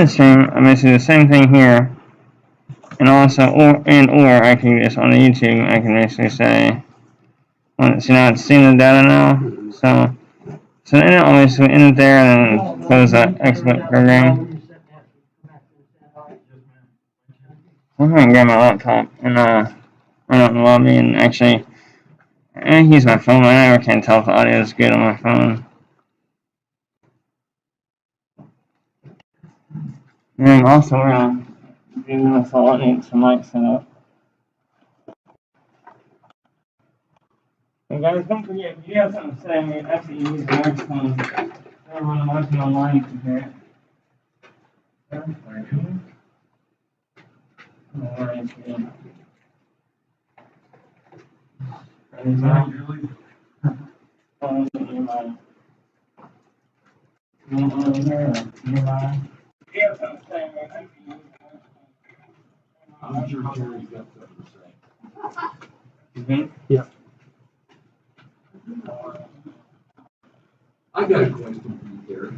live stream, I'm basically the same thing here. And also, or I can just on the YouTube, I can basically say, see now it's seeing the data now. So then I'll basically end it there and then close that XSplit program. I'm going to grab my laptop and run out in the lobby and actually use my phone. I never can tell if the audio is good on my phone. And also we're going to do this all. I need some mic set up. And guys, don't forget, if you have something to say, you actually use the microphone. When I'm watching online, you can hear it. I'm sure Jerry's got something to say. Yeah. I got a question for you, Gary.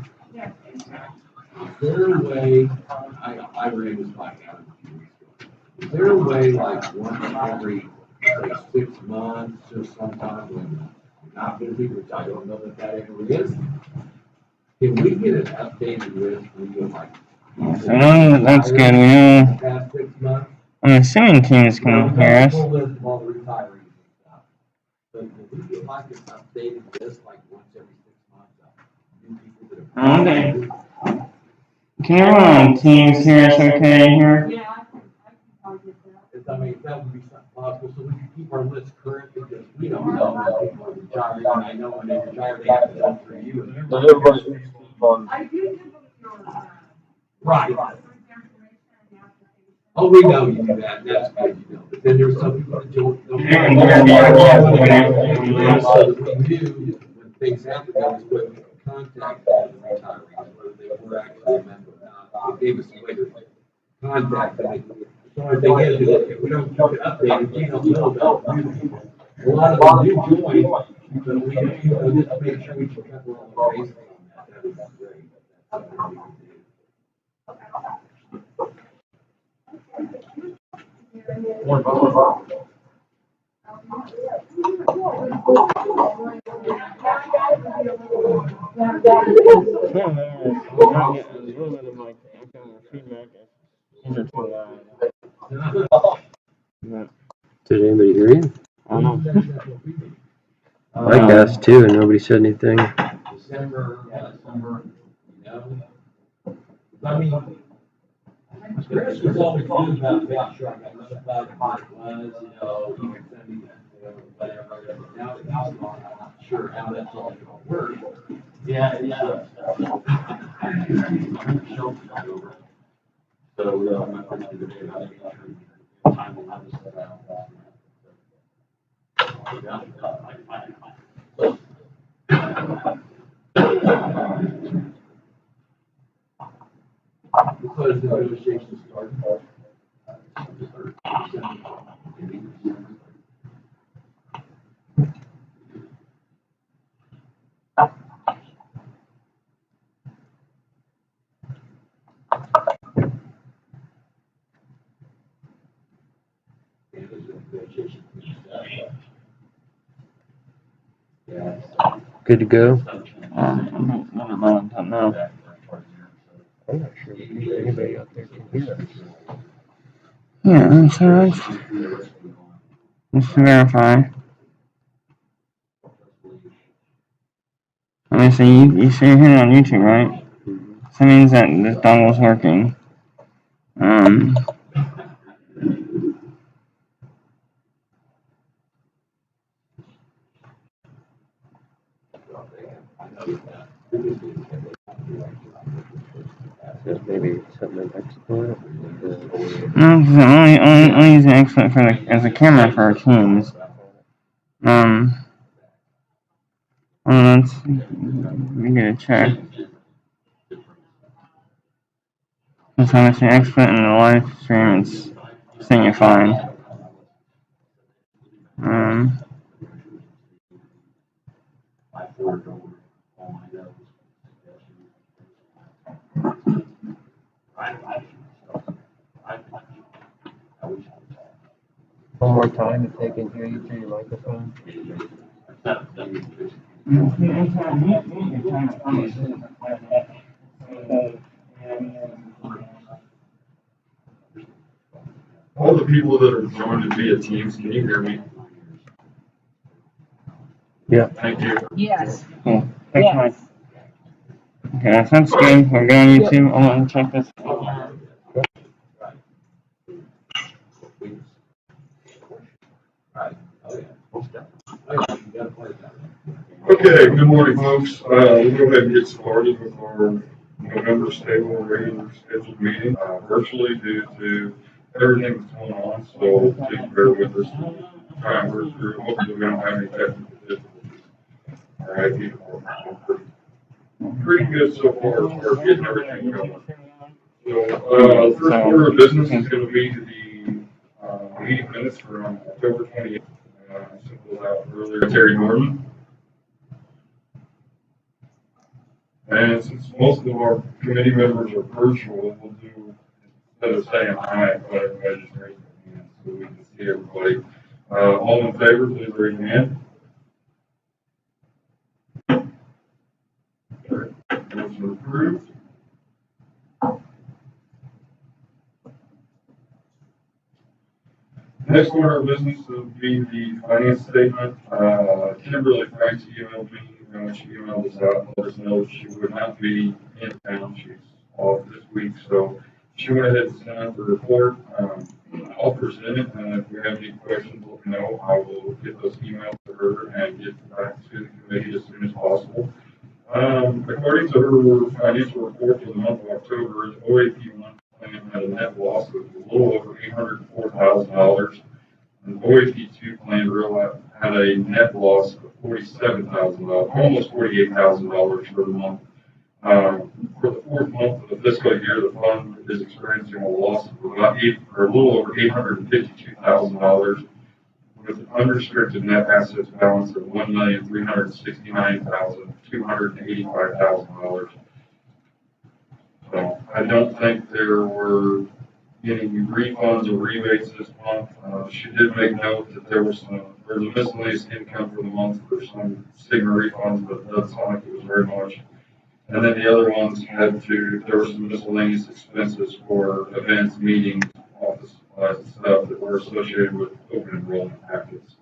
Is there a way, I ran this bike out a few weeks ago. Is there a way, like once every, say, 6 months or sometime when you're not busy, which I don't know that ever is, can we get an updated list for you, like? So that's good. We know. Past 6 months? I'm assuming King's can hear us. Full list of all the retirees and stuff. But can we get like an updated list, like once every 6 months, of new people that have? Okay. Can everyone on Teams hear us okay here? Yeah, I can I mean, that would be something possible, so we can keep our list current, because we don't know when people are retiring, and I know when they retire, they have to go through you. But everybody needs to keep on. I do give them your, Right. Oh, we know you do that, and that's good, you know, but then there's some people that don't. So that we knew when things happen, that was when we could contact the retirees, whether they were actually a member or not. It gave us a way to contact them. So if they get it, if we don't keep it updated, we don't know about new people. A lot of them do join, but we, you know, just make sure we can cover all the bases on that. That would be great. That's something we can do. More about Did anybody hear you? I don't know. Mike asked too, and nobody said anything. December, you know? I mean, Chris was always good about making sure I got notified of what it was, you know, he would send me that, whatever. Now that he's gone, I'm not sure how that's all gonna work. yeah. So, my question today about making sure time will have this around. Because the negotiations started. Good to go? I'm not on top now. I'm not sure if anybody out there can hear us. Yeah, that's alright. Just to verify. I mean, so you see you're hearing on YouTube, right? So that means that this dongle's working. Maybe something in export. No, because I'm only using XSplit for as a camera for our Teams. Let's we get a check. Since I'm using XSplit in the live stream, it's saying it fine. more time if they can hear you through your microphone? All the people that are joined via Teams, can you hear me? Yeah. Thank you. Yes. Cool. Thanks, Mike. Okay, that sounds good. We're good on YouTube. I'm gonna check this. Okay, good morning, folks. We'll go ahead and get started with our November stable regular scheduled meeting, virtually due to everything that's going on, so please bear with us. Try and work through, hopefully we don't have any technical difficulties. All right, people, pretty good so far as we're getting everything going. So, first order of business is gonna be the, meeting minutes for October 28th. Sent those out earlier. Terry Norman. And since most of our committee members are virtual, we'll do, instead of saying aye, but everybody just raise their hand so we can see everybody. All in favor, please raise your hand. Motion approved. Next order of business will be the finance statement. Kimberly Franks emailed me, she emailed us out and let us know that she would not be in town. She's off this week, so she went ahead and sent out the report. I'll present it, and if we have any questions, let me know. I will get those emails to her and get back to the committee as soon as possible. According to her financial report for the month of October, the OAP1 plan had a net loss of a little over $804,000. And OAP2 plan had a net loss of $47,000, almost $48,000 for the month. For the fourth month of the fiscal year, the fund is experiencing a loss of about a little over $852,000, with an unrestricted net assets balance of $1,369,285. So I don't think there were any refunds or rebates this month. She did make note that there's a miscellaneous income for the month for some Cigna refunds, but it doesn't sound like it was very much. And then the other ones there were some miscellaneous expenses for events, meetings, office supplies and stuff that were associated with open enrollment packets.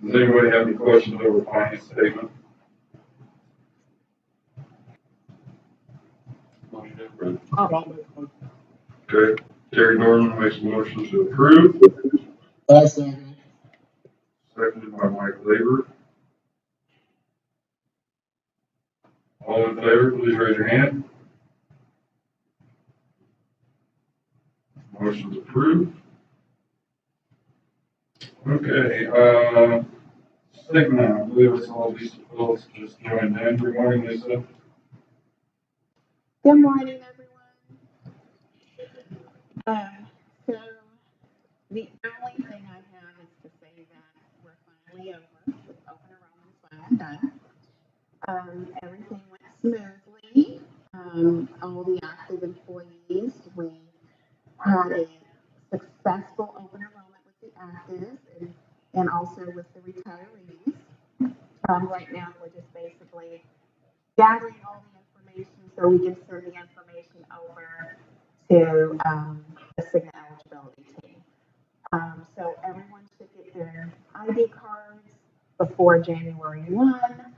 Does anybody have any questions over the finance statement? Motion approved. Okay, Terry Norman makes a motion to approve, Second. seconded by Mike Labor. All in favor, please raise your hand. Motion's approved. Okay, Cigna, I believe it's all Lisa Phillips just joined in. Good morning, Lisa. Good morning, everyone. So the only thing I have is to say that we're finally over with open enrollment, finally done. Everything went smoothly. All the active employees, we had a successful open enrollment with the actives and also with the retirees. Right now, we're just basically gathering all the information so we can send the information over to the Cigna eligibility team. So everyone should get their ID cards before January 1.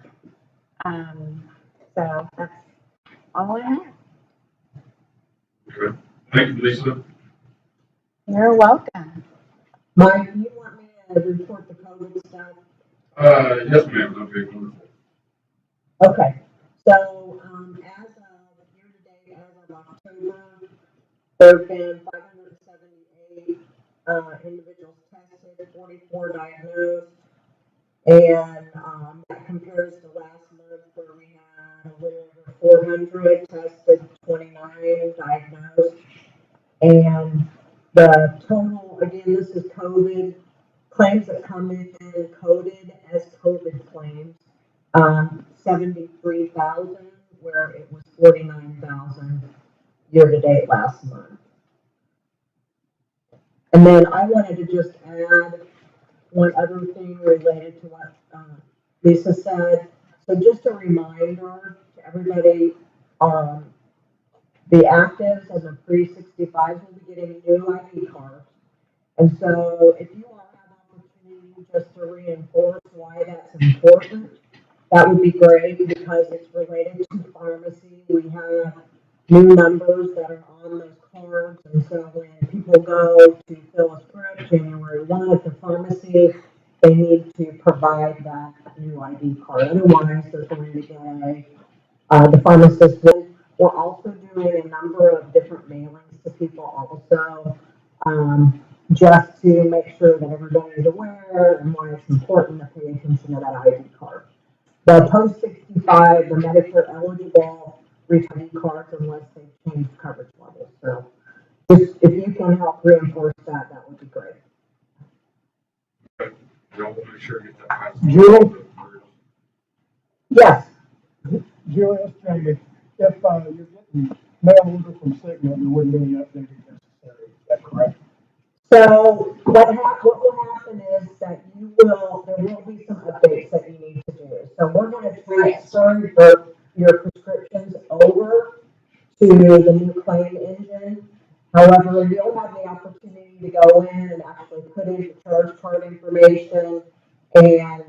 So that's all I have. Okay, thank you, Lisa. You're welcome. Mike, do you want me to report the COVID stuff? Yes, ma'am, that'd be wonderful. Okay, so, as of year-to-date, as of October, there have been 578, individuals tested, 44 diagnosed. And, that compares to last month where we had a little over 400 tested, 29 diagnosed. And the total, again, this is COVID, claims that come in coded as COVID claims. 73,000, where it was 49,000 year-to-date last month. And then I wanted to just add one other thing related to what Lisa said. So just a reminder to everybody, the actives and the pre-65s will be getting new ID cards. And so if you all have opportunity just to reinforce why that's important, that would be great because it's related to pharmacy. We have new numbers that are on those cards. And so when people go to fill a script January 1 at the pharmacy, they need to provide that new ID card. Otherwise, they're going to get the pharmacist. We're also doing a number of different mailings to people also, just to make sure that everybody is aware and why it's important to pay attention to that ID card. The post-65, the Medicare eligible return cards unless they change coverage levels. So just if you can help reinforce that, that would be great. We'll make sure to get that passed. Julie? Yes. Julie, it's Jamie. If you're getting mail order from Cigna, there wouldn't be any updating necessary. Is that correct? So what will happen is that there will be some updates that you need to do. So we're going to transfer your prescriptions over to the new claim engine. However, you'll have the opportunity to go in and actually put in your charge card information. And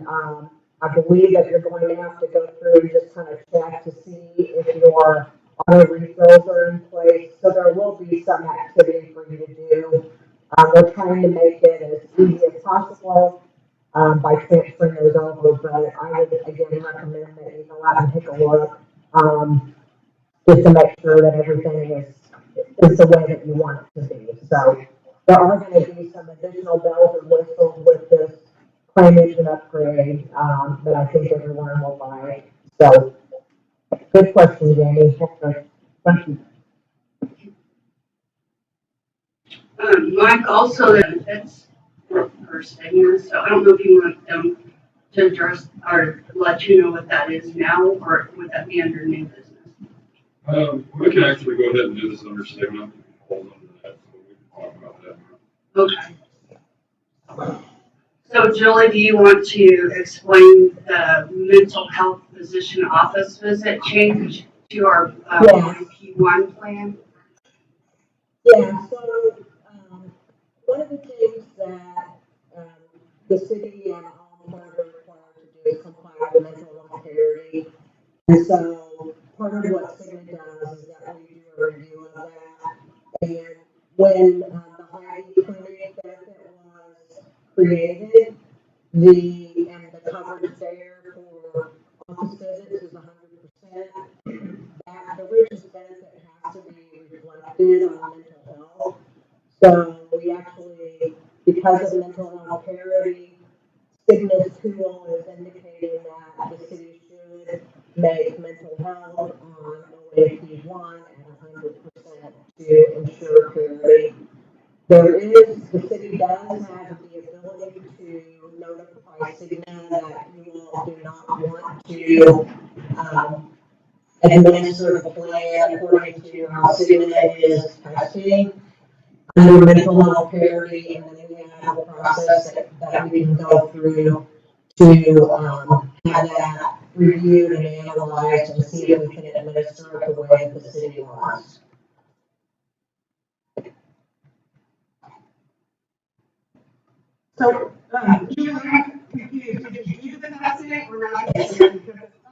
I believe that you're going to have to go through and just kind of check to see if your auto refills are in place. So there will be some activity for you to do. We're trying to make it as easy as possible by transferring those over, but I would again recommend that you go out and take a look just to make sure that everything is the way that you want it to be. So there are going to be some additional bells and whistles with this claim engine upgrade that I think everyone will like. So good question, Jamie. Thank you. Mike, also the benefits for Cigna, so I don't know if you want them to address or let you know what that is now, or would that be under new business? We can actually go ahead and do this under Cigna. Hold on to that, so we can talk about that. Okay. So Julie, do you want to explain the mental health physician office visit change to our P1 plan? Yeah, so one of the things that the city and all employers are required to do is comply with mental health parity. And so part of what Cigna does is that we do a review of that. And when the Hy-Vee clinic benefit was created, the coverage there for office visits is 100%. That the richest benefit has to be reflected on mental health. So we actually, because of mental health parity, Cigna's tool is indicating that the city should make mental health on OAP1 at 100% to ensure parity. The city does have the ability to notify Cigna that you all do not want to administer the plan according to how Cigna is testing under mental health parity, and then we have a process that we can go through to have that reviewed and analyzed and see if we can administer it the way that the city wants. So, Julie, I'm confused, did you do the testing or not? Because it's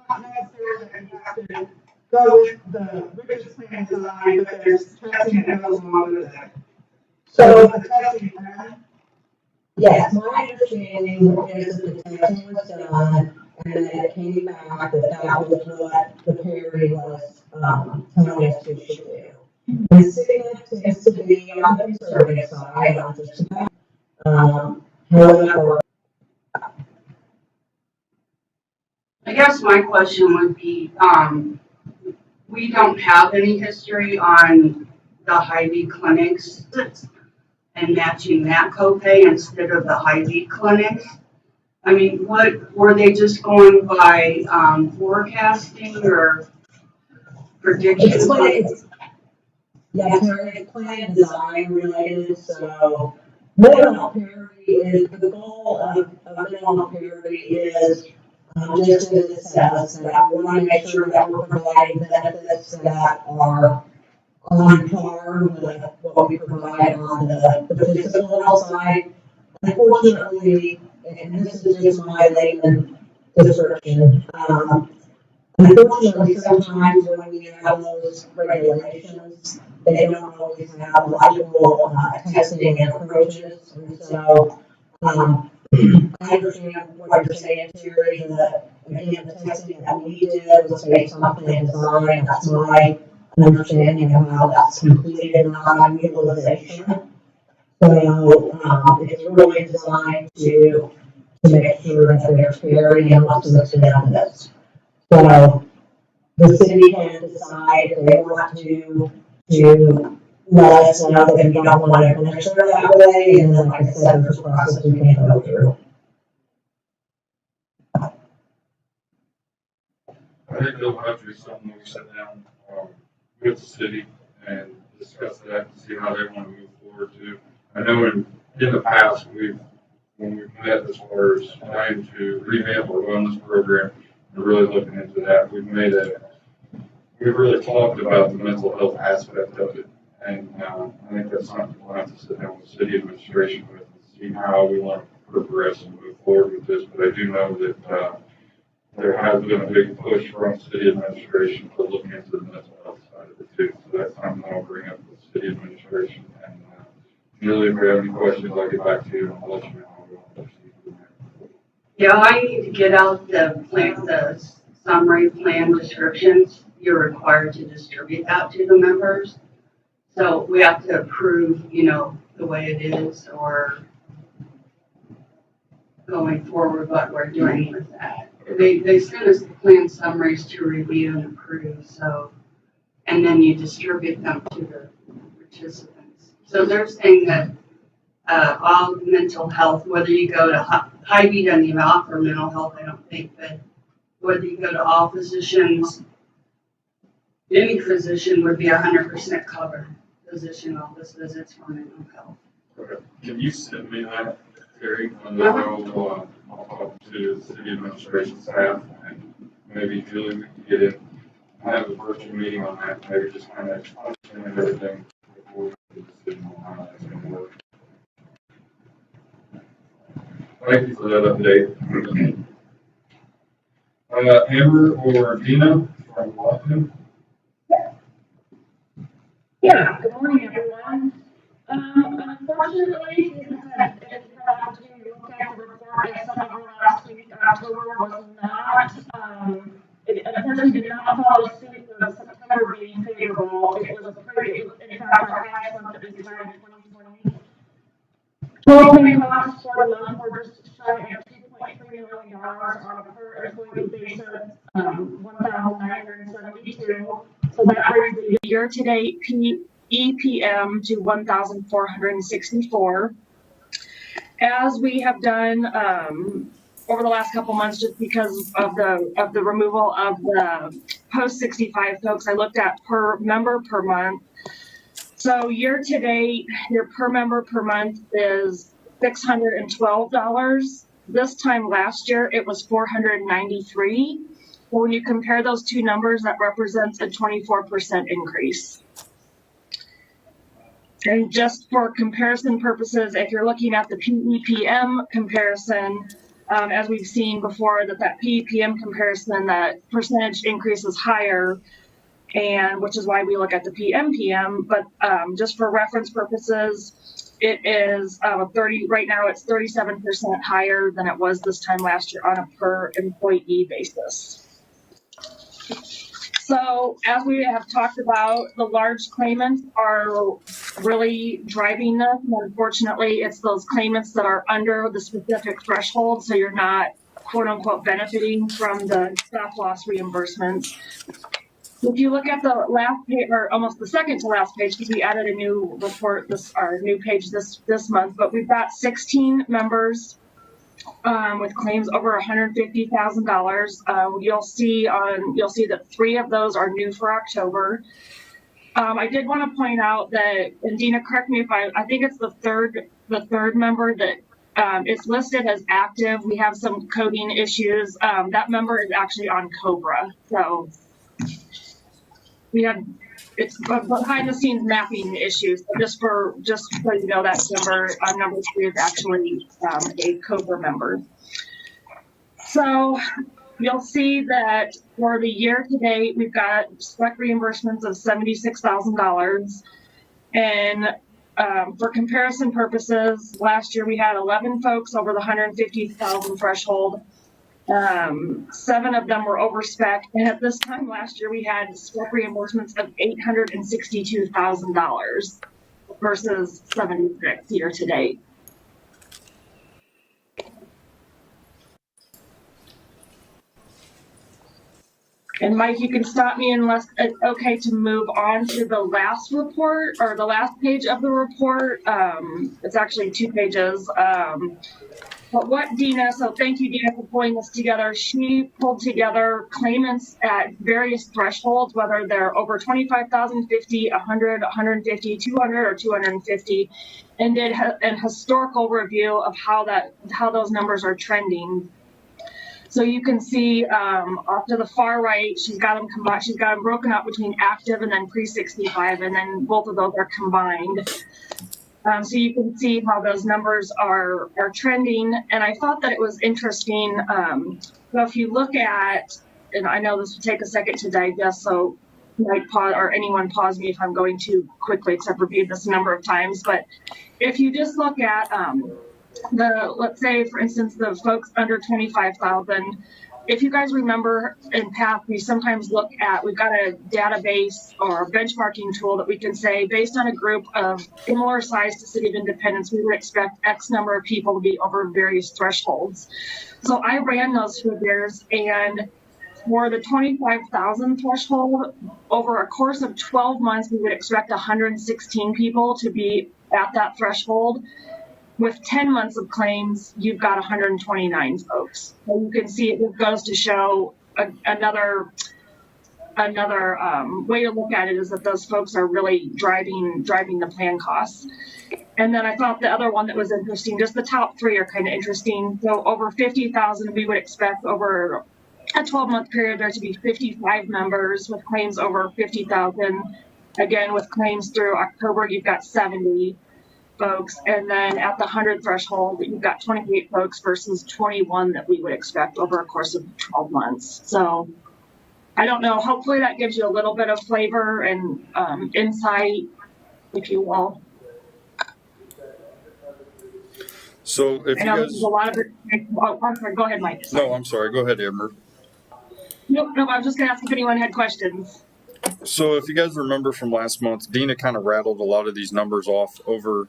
not necessary that you have to go with the richest plan design, but there's testing that goes along with it. So the testing done? Yes, my understanding is that the testing was done and then it came back that was what the parity was telling us we should do. And Cigna tends to be on the conservative side, not just about. However, I guess my question would be, we don't have any history on the Hy-Vee clinics and matching that copay instead of the Hy-Vee clinics. I mean, what, were they just going by, forecasting or predictions? Yeah, Terry, it's plan design related, so mental health parity is, the goal of mental health parity is, just as it says, that we want to make sure that we're providing benefits that are on par with what we provide on the physical health side. Unfortunately, and this is just my layman description, unfortunately, sometimes when we have those regulations, they don't always have logical, testing and approaches, and so, I understand what you're saying, Terry, that, again, the testing that we did was based on plan design, that's my understanding of how that's completed, not on utilization. So, it's really designed to make sure that there's parity and lots of benefits. So, the city can decide if they want to let us know that we don't want to administer that way, and then, like I said, there's a process we can go through. I think there'll have to be something we sit down, with the city and discuss that, and see how they want to move forward to. I know in the past, when we've met as far as trying to revamp our wellness program, we're really looking into that. We've really talked about the mental health aspect of it. And, I think that's something we'll have to sit down with city administration with and see how we want to progress and move forward with this. But I do know that, there has been a big push from city administration to look into the mental health side of it too. So that's something I'll bring up with city administration. And, Julie, if we have any questions, I'll get back to you and I'll let you know how we want to proceed from there. Yeah, I need to get out the summary plan descriptions. You're required to distribute that to the members. So we have to approve, the way it is, or going forward what we're doing with that. They send us the plan summaries to review and approve, so, and then you distribute them to the participants. So they're saying that, all mental health, whether you go to Hy-Vee doesn't even offer mental health, I don't think, but whether you go to all physicians, any physician would be 100% covered, physician office visits for mental health. Okay. Can you send me that, Terry? And then I'll talk to the city administration staff and maybe Julie, we can get in, have a virtual meeting on that, maybe just kind of understand everything before we make a decision on how that's going to work. Thank you for that update. Amber or Dina from Lofton? Yeah, good morning, everyone. Unfortunately, if you had an opportunity to look at the report I sent over last week, October was not, it unfortunately did not follow suit of September being favorable. It was in fact, our highest month that we've had in 2020. Total claim costs for the month were just shy of $2.3 million on a per employee basis, 1,972. So that brings the year-to-date EPM to 1,464. As we have done over the last couple months, just because of the removal of the post-65 folks, I looked at per member per month. So year-to-date, your per member per month is $612. This time last year, it was $493. Well, when you compare those two numbers, that represents a 24% increase. And just for comparison purposes, if you're looking at the PEPM comparison, as we've seen before, that PEPM comparison, that percentage increase is higher, and which is why we look at the PMPM. But just for reference purposes, it is 30. Right now, it's 37% higher than it was this time last year on a per employee basis. So as we have talked about, the large claimants are really driving this. And unfortunately, it's those claimants that are under the specific threshold, so you're not, quote unquote, benefiting from the stop loss reimbursements. If you look at the last page, or almost the second to last page, because we added a new report, new page this month, but we've got 16 members with claims over $150,000. You'll see that 3 of those are new for October. I did want to point out that, and Dina, correct me if I think it's the third member that it's listed as active. We have some coding issues. That member is actually on Cobra. So it's behind the scenes mapping issues. So just so you know, that number 3 is actually a Cobra member. So you'll see that for the year to date, we've got spec reimbursements of $76,000. And for comparison purposes, last year we had 11 folks over the 150,000 threshold. 7 of them were over spec. And at this time last year, we had spec reimbursements of $862,000 versus 76 year to date. And Mike, you can stop me unless it's okay to move on to the last report or the last page of the report. It's actually 2 pages. But what Dina, so thank you, Dina, for pulling this together. She pulled together claimants at various thresholds, whether they're over 25,000, 50, 100, 150, 200, or 250, and did an historical review of how those numbers are trending. So you can see off to the far right, she's got them combined. She's got them broken up between active and then pre-65, and then both of those are combined. So you can see how those numbers are trending. And I thought that it was interesting. So if you look at, and I know this will take a second to digest, so you might pause, or anyone pause me if I'm going too quickly, because I've reviewed this a number of times. But if you just look at let's say, for instance, the folks under 25,000, if you guys remember in PATH, we sometimes look at, we've got a database or a benchmarking tool that we can say, based on a group of similar size to City of Independence, we would expect X number of people to be over various thresholds. So I ran those figures, and for the 25,000 threshold, over a course of 12 months, we would expect 116 people to be at that threshold. With 10 months of claims, you've got 129 folks. So you can see it goes to show another way to look at it is that those folks are really driving the plan costs. And then I thought the other one that was interesting, just the top 3 are kind of interesting. So over 50,000, we would expect over a 12-month period there to be 55 members with claims over 50,000. Again, with claims through October, you've got 70 folks, and then at the 100 threshold, you've got 28 folks versus 21 that we would expect over a course of 12 months. So I don't know, hopefully that gives you a little bit of flavor and insight, if you will. So if I know you there's a lot of it. Oh, I'm sorry, go ahead, Mike. No, I'm sorry. Go ahead, Amber. Nope, I was just gonna ask if anyone had questions. So if you guys remember from last month, Dina kind of rattled a lot of these numbers off over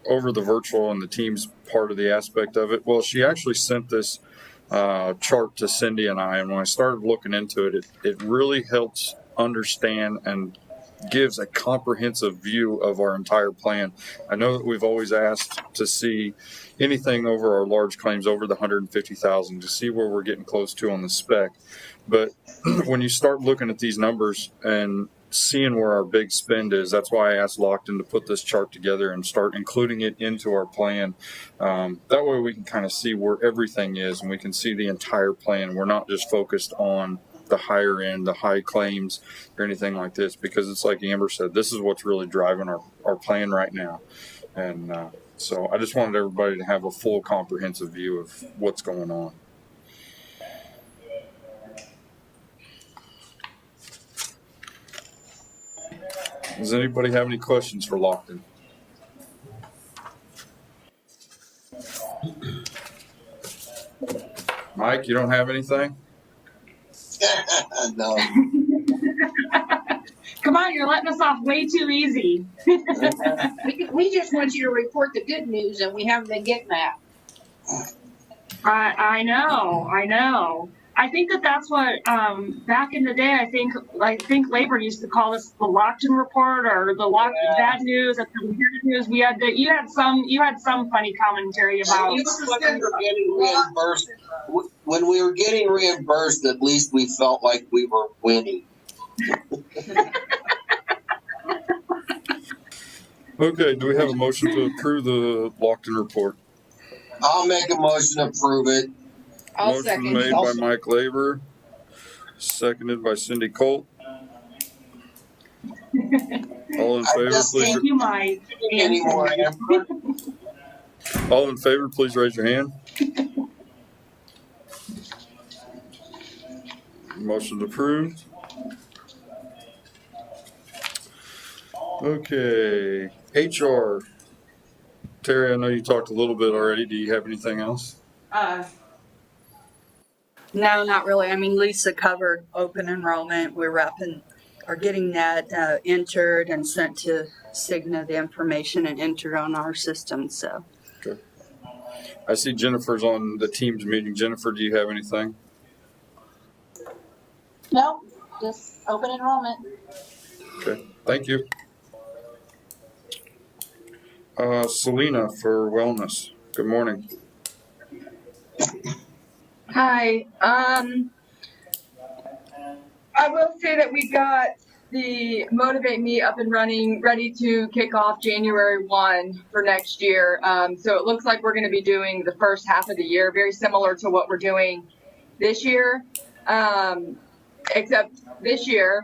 the virtual and the Teams part of the aspect of it. Well, she actually sent this chart to Cindy and I, and when I started looking into it, it really helps understand and gives a comprehensive view of our entire plan. I know that we've always asked to see anything over our large claims over the 150,000 to see where we're getting close to on the spec. But when you start looking at these numbers and seeing where our big spend is, that's why I asked Lockton to put this chart together and start including it into our plan. That way we can kind of see where everything is and we can see the entire plan. We're not just focused on the higher end, the high claims or anything like this, because it's like Amber said, this is what's really driving our plan right now. And so I just wanted everybody to have a full comprehensive view of what's going on. Does anybody have any questions for Lockton? Mike, you don't have anything? No. Come on, you're letting us off way too easy. We just want you to report the good news, and we haven't been getting that. I know. I think that's what, back in the day, I think labor used to call this the Lockton report or the bad news, the good news. You had some funny commentary about. At least when we were getting reimbursed, when we were getting reimbursed, at least we felt like we were winning. Okay, do we have a motion to approve the Lockton report? I'll make a motion to approve it. Motion made by Mike Labor, seconded by Cindy Colt. All in favor, please. Thank you, Mike. Anymore, Amber? All in favor, please raise your hand. Motion approved. Okay, HR. Terry, I know you talked a little bit already. Do you have anything else? No, not really. I mean, Lisa covered open enrollment. We're getting that entered and sent to Cigna, the information, and entered on our system. So. Okay. I see Jennifer's on the Teams meeting. Jennifer, do you have anything? No, just open enrollment. Okay, thank you. Selena for wellness. Good morning. Hi. I will say that we got the Motivate Me up and running, ready to kick off January 1 for next year. So it looks like we're going to be doing the first half of the year, very similar to what we're doing this year. Except this year,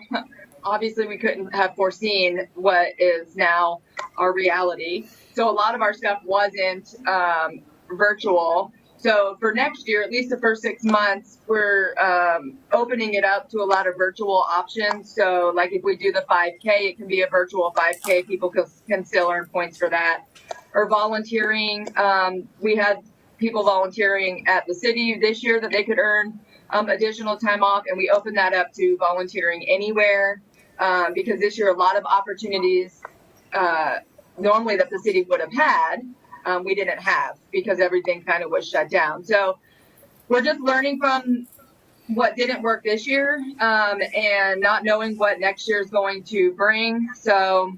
obviously we couldn't have foreseen what is now our reality. So a lot of our stuff wasn't virtual. So for next year, at least the first 6 months, we're opening it up to a lot of virtual options. So like if we do the 5K, it can be a virtual 5K. People can still earn points for that. Or volunteering. We had people volunteering at the city this year that they could earn additional time off. And we opened that up to volunteering anywhere because this year a lot of opportunities normally that the city would have had, we didn't have because everything kind of was shut down. So we're just learning from what didn't work this year and not knowing what next year is going to bring. So,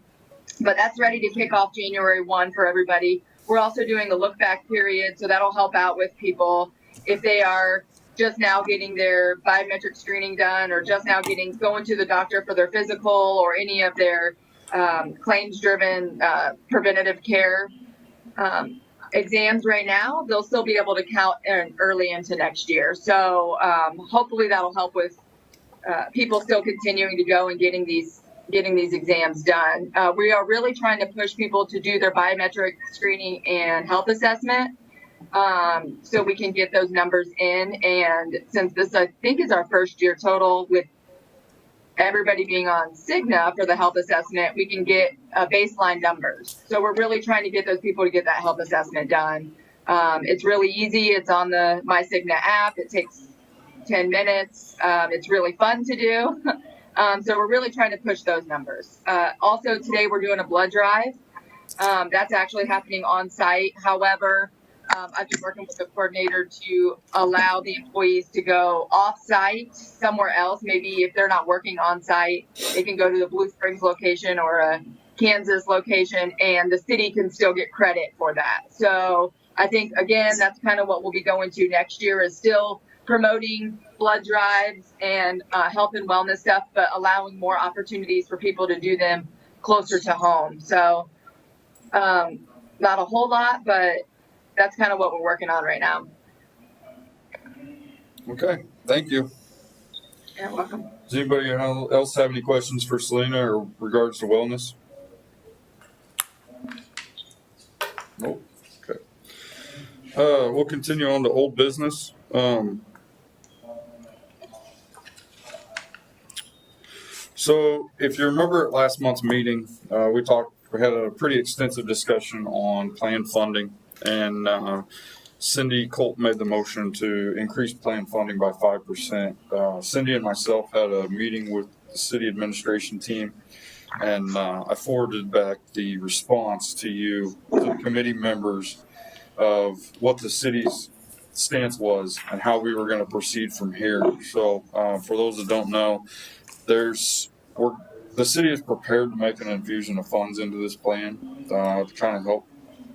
but that's ready to kick off January 1 for everybody. We're also doing a look back period. So that'll help out with people if they are just now getting their biometric screening done or just now going to the doctor for their physical or any of their claims driven preventative care exams right now. They'll still be able to count early into next year. So hopefully that'll help with people still continuing to go and getting these exams done. We are really trying to push people to do their biometric screening and health assessment so we can get those numbers in. And since this, I think, is our first year total with everybody being on Cigna for the health assessment, we can get baseline numbers. So we're really trying to get those people to get that health assessment done. It's really easy. It's on the My Cigna app. It takes 10 minutes. It's really fun to do. So we're really trying to push those numbers. Also today we're doing a blood drive. That's actually happening on site. However, I've been working with the coordinator to allow the employees to go off site somewhere else. Maybe if they're not working on site, they can go to the Blue Springs location or a Kansas location and the city can still get credit for that. So I think, again, that's kind of what we'll be going to next year is still promoting blood drives and health and wellness stuff, but allowing more opportunities for people to do them closer to home. So not a whole lot, but that's kind of what we're working on right now. Okay, thank you. You're welcome. Does anybody else have any questions for Selena or regards to wellness? Nope. Okay. We'll continue on to old business. So if you remember at last month's meeting, we had a pretty extensive discussion on plan funding. And Cindy Colt made the motion to increase plan funding by 5%. Cindy and myself had a meeting with the city administration team, and I forwarded back the response to you, to the committee members, of what the city's stance was and how we were going to proceed from here. So for those that don't know, the city is prepared to make an infusion of funds into this plan to try and help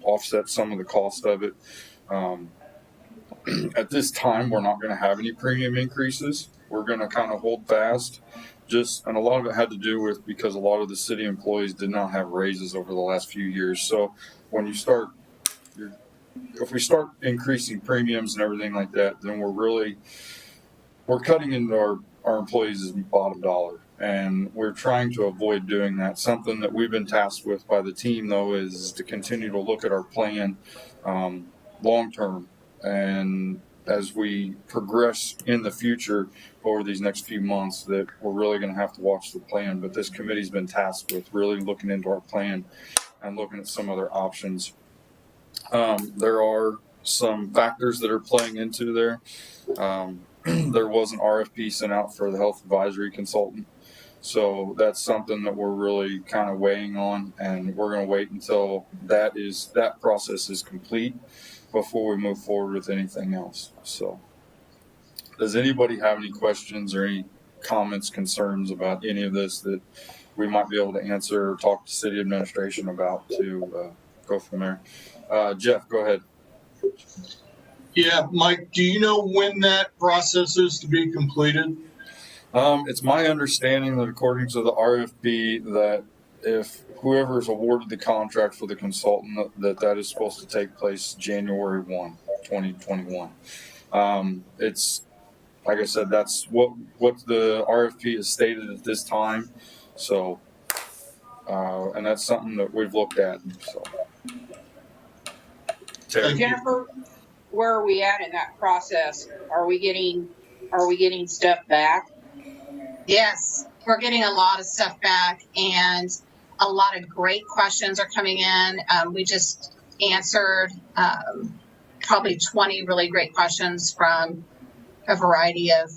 offset some of the cost of it. At this time, we're not going to have any premium increases. We're going to kind of hold fast. And a lot of it had to do with because a lot of the city employees did not have raises over the last few years. So when if we start increasing premiums and everything like that, then we're cutting into our employees' bottom dollar. And we're trying to avoid doing that. Something that we've been tasked with by the team, though, is to continue to look at our plan long term. And as we progress in the future over these next few months, that we're really going to have to watch the plan. But this committee's been tasked with really looking into our plan and looking at some other options. There are some factors that are playing into there. There was an RFP sent out for the health advisory consultant. So that's something that we're really kind of weighing on, and we're going to wait until that process is complete before we move forward with anything else. So does anybody have any questions or any comments, concerns about any of this that we might be able to answer or talk to city administration about to go from there? Jeff, go ahead. Yeah, Mike, do you know when that process is to be completed? It's my understanding that according to the RFP that if whoever is awarded the contract for the consultant, that is supposed to take place January 1, 2021. It's, like I said, that's what the RFP has stated at this time. So, and that's something that we've looked at. So, Terry. Jennifer, where are we at in that process? Are we getting stuff back? Yes, we're getting a lot of stuff back, and a lot of great questions are coming in. We just answered probably 20 really great questions from a variety of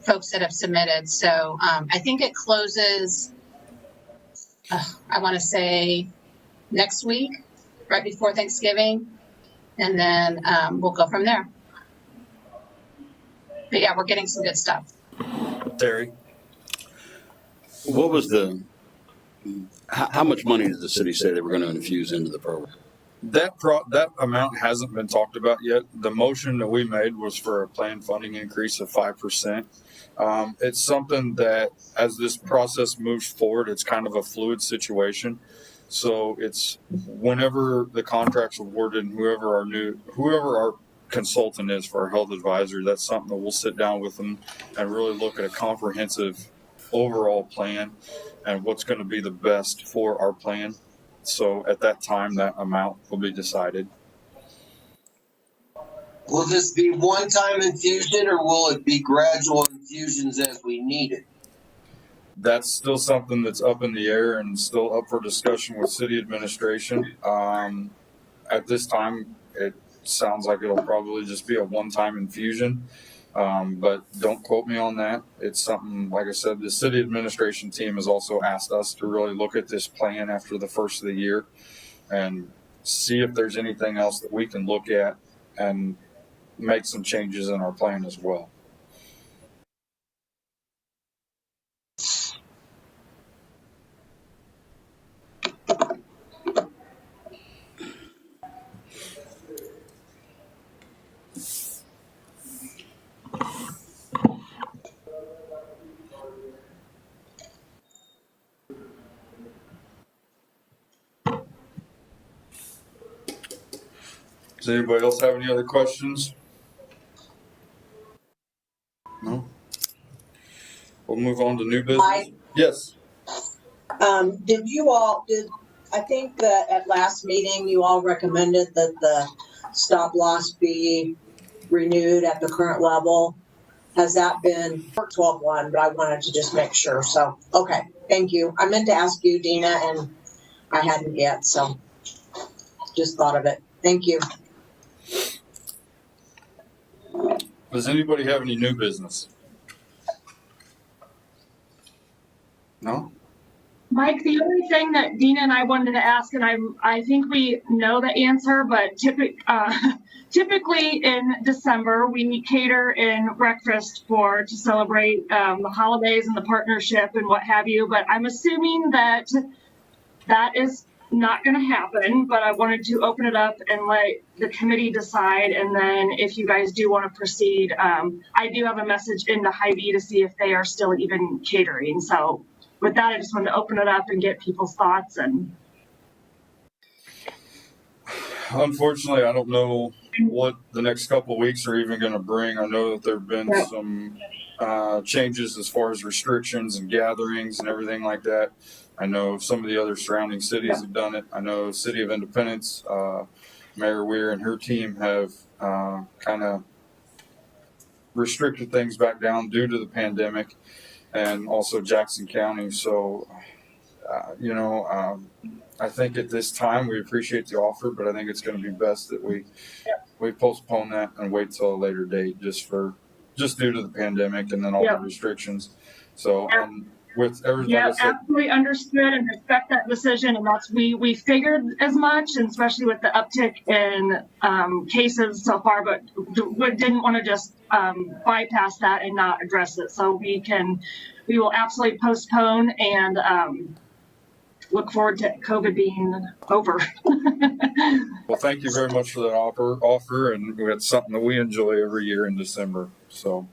folks that have submitted. So I think it closes, I want to say next week, right before Thanksgiving, and then we'll go from there. But yeah, we're getting some good stuff. Terry. What was how much money did the city say they were going to infuse into the program? That amount hasn't been talked about yet. The motion that we made was for a planned funding increase of 5%. It's something that as this process moves forward, it's kind of a fluid situation. So it's whenever the contract's awarded and whoever our consultant is for our health advisor, that's something that we'll sit down with them and really look at a comprehensive overall plan and what's going to be the best for our plan. So at that time, that amount will be decided. Will this be one-time infusion, or will it be gradual infusions as we need it? That's still something that's up in the air and still up for discussion with city administration. At this time, it sounds like it'll probably just be a one-time infusion. But don't quote me on that. It's something, like I said, the city administration team has also asked us to really look at this plan after the first of the year and see if there's anything else that we can look at and make some changes in our plan as well. Does anybody else have any other questions? No? We'll move on to new business. Mike? Yes. I think that at last meeting, you all recommended that the stop loss be renewed at the current level. Has that been 12-1, but I wanted to just make sure. So, okay, thank you. I meant to ask you, Dina, and I hadn't yet, so just thought of it. Thank you. Does anybody have any new business? No? Mike, the only thing that Dina and I wanted to ask, and I think we know the answer, but typically in December, we cater in breakfast to celebrate the holidays and the partnership and what have you. But I'm assuming that is not going to happen, but I wanted to open it up and let the committee decide. And then if you guys do want to proceed, I do have a message into Hy-Vee to see if they are still even catering. So with that, I just wanted to open it up and get people's thoughts. And Unfortunately, I don't know what the next couple of weeks are even going to bring. I know that there have been some changes as far as restrictions and gatherings and everything like that. I know some of the other surrounding cities have done it. I know City of Independence, Mayor Weir and her team have kind of restricted things back down due to the pandemic, and also Jackson County. So, I think at this time we appreciate the offer, but I think it's going to be best that we postpone that and wait till a later date, just due to the pandemic and then all the restrictions. So, with everything, absolutely understood and respect that decision. And that's we figured as much, and especially with the uptick in cases so far, but didn't want to just bypass that and not address it. So we will absolutely postpone and look forward to COVID being over. Well, thank you very much for that offer, and it's something that we enjoy every year in December. So,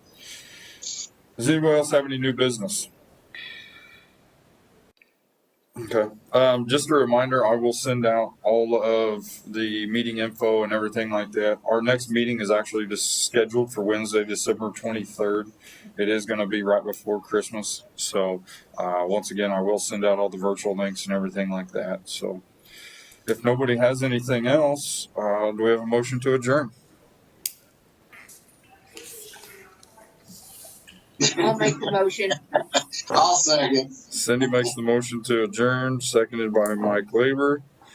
does anybody else have any new business? Okay. Just a reminder, I will send out all of the meeting info and everything like that. Our next meeting is actually just scheduled for Wednesday, December 23rd. It is going to be right before Christmas. So, once again, I will send out all the virtual links and everything like that. So, if nobody has anything else, do we have a motion to adjourn? I'll make the motion. I'll second. Cindy makes the motion to adjourn, seconded by Mike Labor.